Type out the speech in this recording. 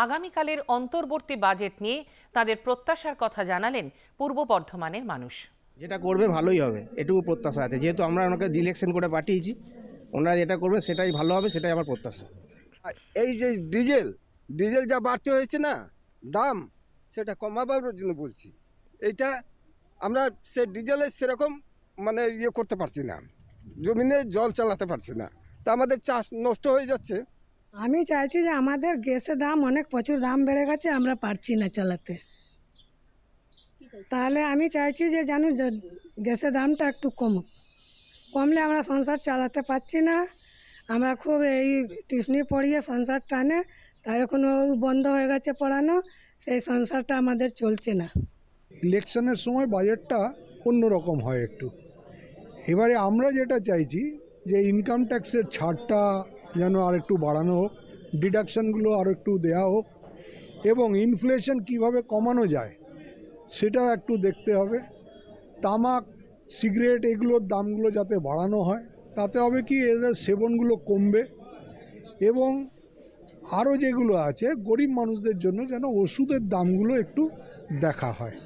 আগামীকালের অন্তর্বর্তী বাজেট নিয়ে তাদের প্রত্যাশার কথা জানালেন পূর্ব বর্ধমানের মানুষ। যেটা করবে ভালোই হবে, এটুকু প্রত্যাশা আছে। যেহেতু আমরা ওনাকে ইলেকশন করে পাঠিয়েছি, ওনারা যেটা করবে সেটাই ভালো হবে, সেটাই আমার প্রত্যাশা। এই যে ডিজেল যা বাড়তে হয়েছে না দাম, সেটা কমাবার জন্য বলছি। এইটা আমরা সে ডিজেলের সেরকম মানে করতে পারছি না, জমিনে জল চালাতে পারছি না, তা আমাদের চাষ নষ্ট হয়ে যাচ্ছে। আমি চাইছি যে আমাদের গ্যাসের দাম প্রচুর দাম বেড়ে গেছে, আমরা পারছি না চালাতে। তাহলে আমি চাইছি যে গ্যাসের দামটা একটু কমলে আমরা সংসার চালাতে পারছি না। আমরা খুব এই টিউশনি পড়িয়ে সংসার টানে, তাই এখনো বন্ধ হয়ে গেছে পড়ানো, সেই সংসারটা আমাদের চলছে না। ইলেকশনের সময় বাজেটটা অন্যরকম হয় একটু। এবারে আমরা যেটা চাইছি যে ইনকাম ট্যাক্সের ছাড়টা যেন আর একটু বাড়ানো হোক, ডিডাকশানগুলো আর একটু দেওয়া হোক, এবং ইনফ্লেশন কিভাবে কমানো যায় সেটা একটু দেখতে হবে। তামাক, সিগারেট এগুলোর দামগুলো যাতে বাড়ানো হয়, তাতে হবে কি এদের সেবনগুলো কমবে, এবং আরও যেগুলো আছে গরিব মানুষদের জন্য যেন ওষুধের দামগুলো একটু দেখা হয়।